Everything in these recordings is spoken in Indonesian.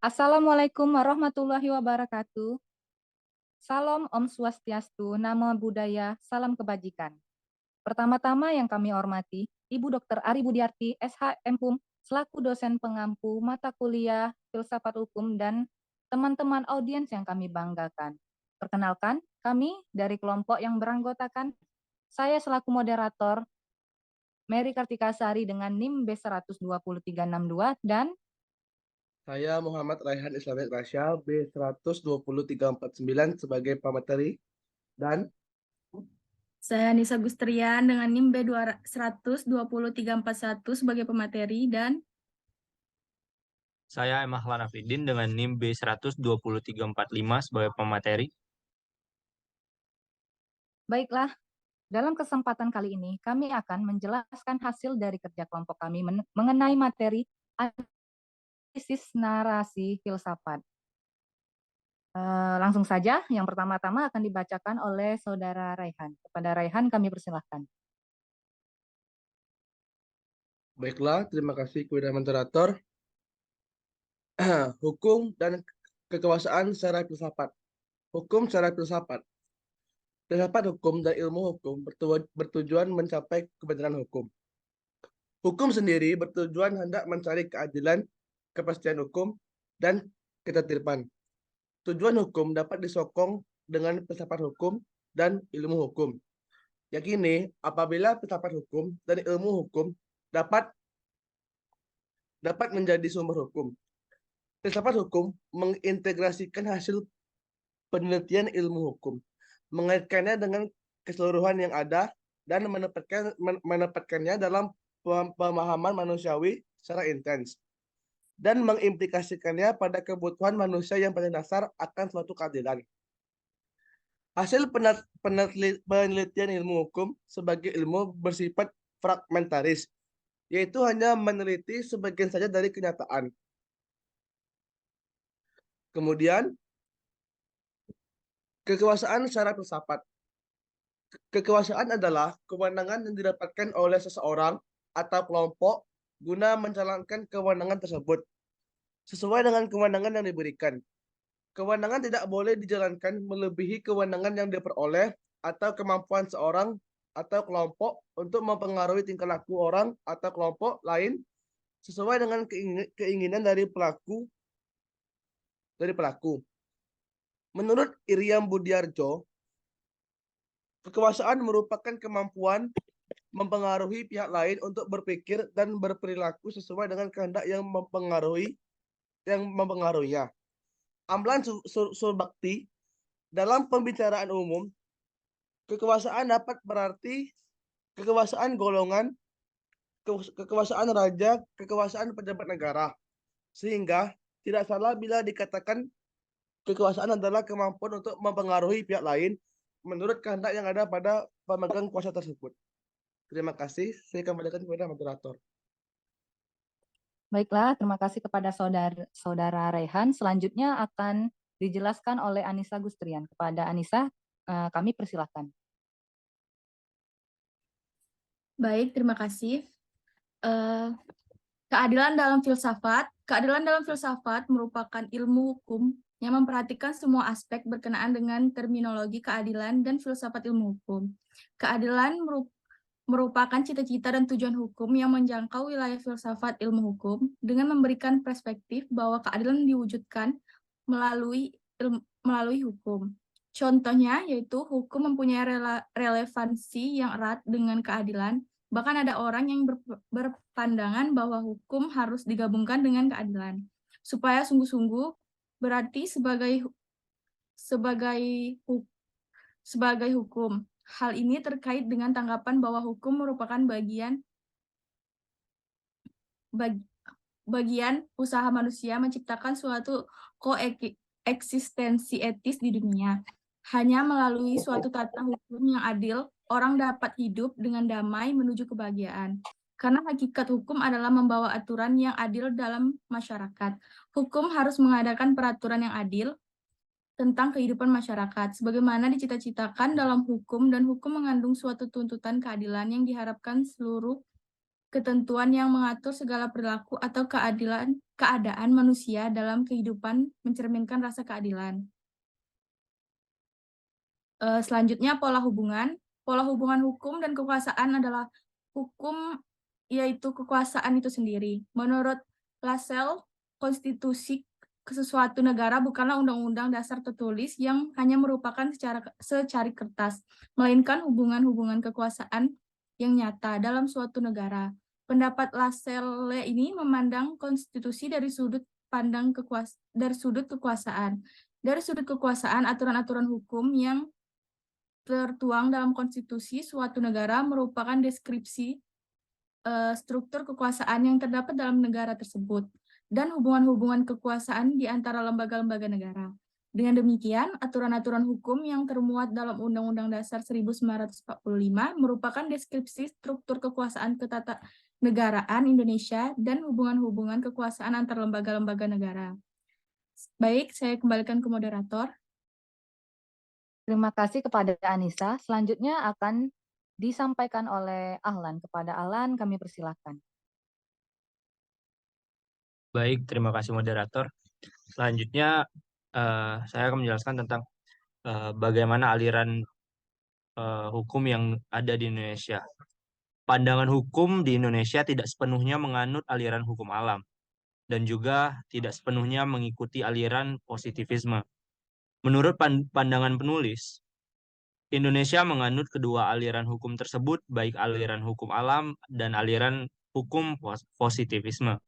Assalamualaikum warahmatullahi wabarakatuh. Salam Om Swastiastu, Namo Buddhaya, salam kebajikan. Pertama-tama yang kami hormati, Ibu Dr. Ari Budiarti, SH MHUM, selaku dosen pengampu mata kuliah Filsafat Hukum dan teman-teman audiens yang kami banggakan. Perkenalkan, kami dari kelompok yang beranggotakan, saya selaku moderator, Mary Kartikasari dengan NIM B120362 dan Saya Muhammad Raihan Islamic Rasya B120349 sebagai pemateri dan Saya Nisa Gustrian dengan NIM B120341 sebagai pemateri dan Saya Emahlan Afidin dengan NIM B120345 sebagai pemateri. baiklah. Dalam kesempatan kali ini, kami akan menjelaskan hasil dari kerja kelompok kami mengenai materi analisis narasi filsafat. Langsung saja, yang pertama-tama akan dibacakan oleh Saudara Raihan. Kepada Raihan kami persilahkan. baiklah, terima kasih kepada moderator. Hukum dan kekuasaan secara filsafat. Hukum secara filsafat. Filsafat hukum dan ilmu hukum bertujuan mencapai kebenaran hukum. Hukum sendiri bertujuan hendak mencari keadilan, kepastian hukum, dan ketertiban. Tujuan hukum dapat disokong dengan filsafat hukum dan ilmu hukum. Yakini apabila filsafat hukum dan ilmu hukum dapat menjadi sumber hukum. Filsafat hukum mengintegrasikan hasil penelitian ilmu hukum, mengaitkannya dengan keseluruhan yang ada dan menempatkannya dalam pemahaman manusiawi secara intens dan mengimplikasikannya pada kebutuhan manusia yang paling dasar akan suatu keadilan. Hasil penelitian ilmu hukum sebagai ilmu bersifat fragmentaris, yaitu hanya meneliti sebagian saja dari kenyataan. Kemudian, kekuasaan secara filsafat. Kekuasaan adalah kewenangan yang didapatkan oleh seseorang atau kelompok guna menjalankan kewenangan tersebut sesuai dengan kewenangan yang diberikan. Kewenangan tidak boleh dijalankan melebihi kewenangan yang diperoleh atau kemampuan seorang atau kelompok untuk mempengaruhi tingkah laku orang atau kelompok lain sesuai dengan keinginan dari pelaku. Menurut Iriam Budiarjo, kekuasaan merupakan kemampuan mempengaruhi pihak lain untuk berpikir dan berperilaku sesuai dengan kehendak yang mempengaruhinya. Amlan Surbakti, dalam pembicaraan umum, kekuasaan dapat berarti kekuasaan golongan, kekuasaan raja, kekuasaan pejabat negara. Sehingga tidak salah bila dikatakan kekuasaan adalah kemampuan untuk mempengaruhi pihak lain menurut kehendak yang ada pada pemegang kuasa tersebut. Terima kasih. Saya kembalikan kepada moderator. Baiklah, terima kasih kepada Saudara Raihan. Selanjutnya akan dijelaskan oleh Anissa Gustrian. Kepada Anissa, kami persilahkan. baik, terima kasih. Keadilan dalam filsafat. Keadilan dalam filsafat merupakan ilmu hukum yang memperhatikan semua aspek berkenaan dengan terminologi keadilan dan filsafat ilmu hukum. Keadilan merupakan cita-cita dan tujuan hukum yang menjangkau wilayah filsafat ilmu hukum dengan memberikan perspektif bahwa keadilan diwujudkan melalui hukum. Contohnya yaitu hukum mempunyai relevansi yang erat dengan keadilan. Bahkan ada orang yang berpandangan bahwa hukum harus digabungkan dengan keadilan. Supaya sungguh-sungguh berarti sebagai hukum. Hal ini terkait dengan tanggapan bahwa hukum merupakan bagian usaha manusia menciptakan suatu koeksistensi etis di dunia. Hanya melalui suatu tata hukum yang adil, orang dapat hidup dengan damai menuju kebahagiaan. Karena hakikat hukum adalah membawa aturan yang adil dalam masyarakat. Hukum harus mengadakan peraturan yang adil tentang kehidupan masyarakat, sebagaimana dicita-citakan dalam hukum, dan hukum mengandung suatu tuntutan keadilan yang diharapkan seluruh ketentuan yang mengatur segala perilaku atau keadaan manusia dalam kehidupan mencerminkan rasa keadilan. Selanjutnya pola hubungan. Pola hubungan hukum dan kekuasaan adalah hukum yaitu kekuasaan itu sendiri. Menurut Lascelles, konstitusi sesuatu negara bukanlah undang-undang dasar tertulis yang hanya merupakan secari kertas, melainkan hubungan-hubungan kekuasaan yang nyata dalam suatu negara. Pendapat Lascelles ini memandang konstitusi dari sudut pandang kekuasaan. Dari sudut kekuasaan, aturan-aturan hukum yang tertuang dalam konstitusi suatu negara merupakan deskripsi struktur kekuasaan yang terdapat dalam negara tersebut dan hubungan-hubungan kekuasaan di antara lembaga-lembaga negara. Dengan demikian, aturan-aturan hukum yang termuat dalam Undang-Undang Dasar 1945 merupakan deskripsi struktur kekuasaan ketatanegaraan Indonesia dan hubungan-hubungan kekuasaan antar lembaga-lembaga negara. Baik, saya kembalikan ke moderator. Terima kasih kepada Anissa. Selanjutnya akan disampaikan oleh Ahlan. Kepada Ahlan, kami persilakan. Baik, terima kasih moderator. Selanjutnya saya akan menjelaskan tentang bagaimana aliran hukum yang ada di Indonesia. Pandangan hukum di Indonesia tidak sepenuhnya menganut aliran hukum alam dan juga tidak sepenuhnya mengikuti aliran positivisme. Menurut pandangan penulis, Indonesia menganut kedua aliran hukum tersebut, baik aliran hukum alam dan aliran hukum positivisme.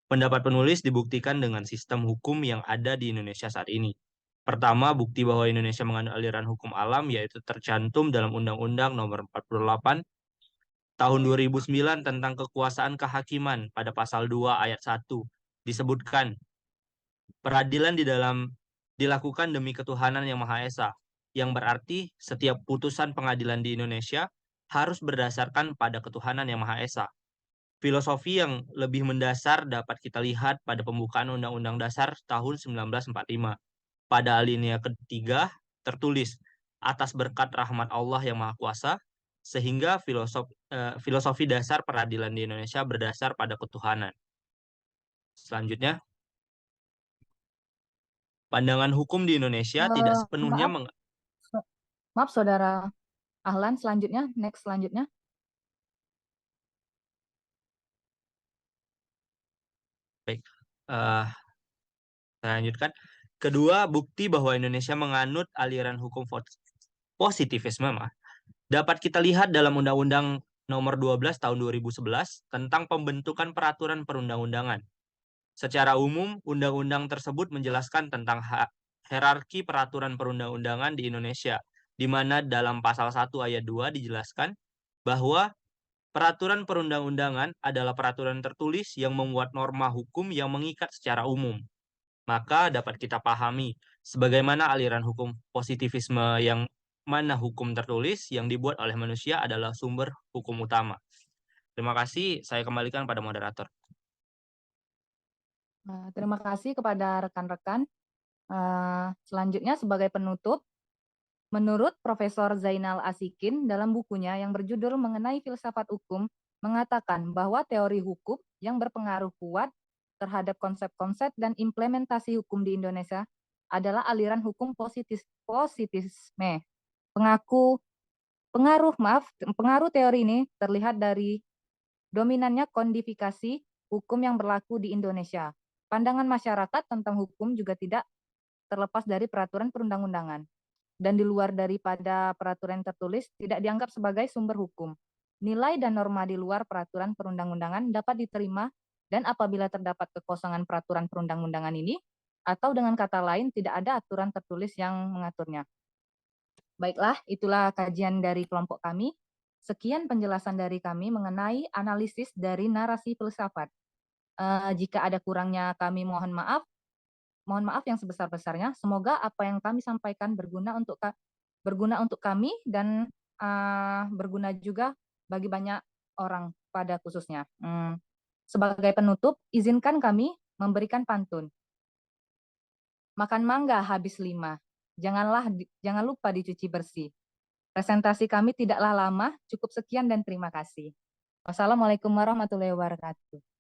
Pendapat penulis dibuktikan dengan sistem hukum yang ada di Indonesia saat ini. Pertama, bukti bahwa Indonesia menganut aliran hukum alam yaitu tercantum dalam Undang-Undang Nomor 48 Tahun 2009 tentang kekuasaan kehakiman pada pasal 2 ayat 1 disebutkan peradilan dilakukan demi ketuhanan yang Maha Esa, yang berarti setiap putusan pengadilan di Indonesia harus berdasarkan pada ketuhanan yang Maha Esa. Filosofi yang lebih mendasar dapat kita lihat pada pembukaan Undang-Undang Dasar tahun 1945. Pada alinea ketiga tertulis, atas berkat rahmat Allah yang Maha Kuasa, sehingga filosofi dasar peradilan di Indonesia berdasar pada ketuhanan. Selanjutnya, pandangan hukum di Indonesia tidak sepenuhnya Maaf, Saudara Ahlan. Selanjutnya, selanjutnya. Baik, saya lanjutkan. Kedua, bukti bahwa Indonesia menganut aliran hukum positivisme dapat kita lihat dalam Undang-Undang Nomor 12 Tahun 2011 tentang pembentukan peraturan perundang-undangan. Secara umum, undang-undang tersebut menjelaskan tentang hierarki peraturan perundang-undangan di Indonesia, di mana dalam pasal 1 ayat 2 dijelaskan bahwa peraturan perundang-undangan adalah peraturan tertulis yang memuat norma hukum yang mengikat secara umum. Maka dapat kita pahami sebagaimana aliran hukum positivisme yang mana hukum tertulis yang dibuat oleh manusia adalah sumber hukum utama. Terima kasih, saya kembalikan pada moderator. Terima kasih kepada rekan-rekan. Selanjutnya sebagai penutup, menurut Profesor Zainal Asikin dalam bukunya yang berjudul Mengenai Filsafat Hukum, mengatakan bahwa teori hukum yang berpengaruh kuat terhadap konsep-konsep dan implementasi hukum di Indonesia adalah aliran hukum positisme. Pengaruh teori ini terlihat dari dominannya kodifikasi hukum yang berlaku di Indonesia. Pandangan masyarakat tentang hukum juga tidak terlepas dari peraturan perundang-undangan. Dan di luar daripada peraturan tertulis tidak dianggap sebagai sumber hukum. Nilai dan norma di luar peraturan perundang-undangan dapat diterima dan apabila terdapat kekosongan peraturan perundang-undangan ini, atau dengan kata lain tidak ada aturan tertulis yang mengaturnya. Baiklah, itulah kajian dari kelompok kami. Sekian penjelasan dari kami mengenai analisis dari narasi filsafat. Jika ada kurangnya kami mohon maaf yang sebesar-besarnya. Semoga apa yang kami sampaikan berguna untuk kami dan berguna juga bagi banyak orang pada khususnya. Sebagai penutup, izinkan kami memberikan pantun. Makan mangga habis 5. Jangan lupa dicuci bersih. Presentasi kami tidaklah lama, cukup sekian dan terima kasih. Wassalamualaikum warahmatullahi wabarakatuh.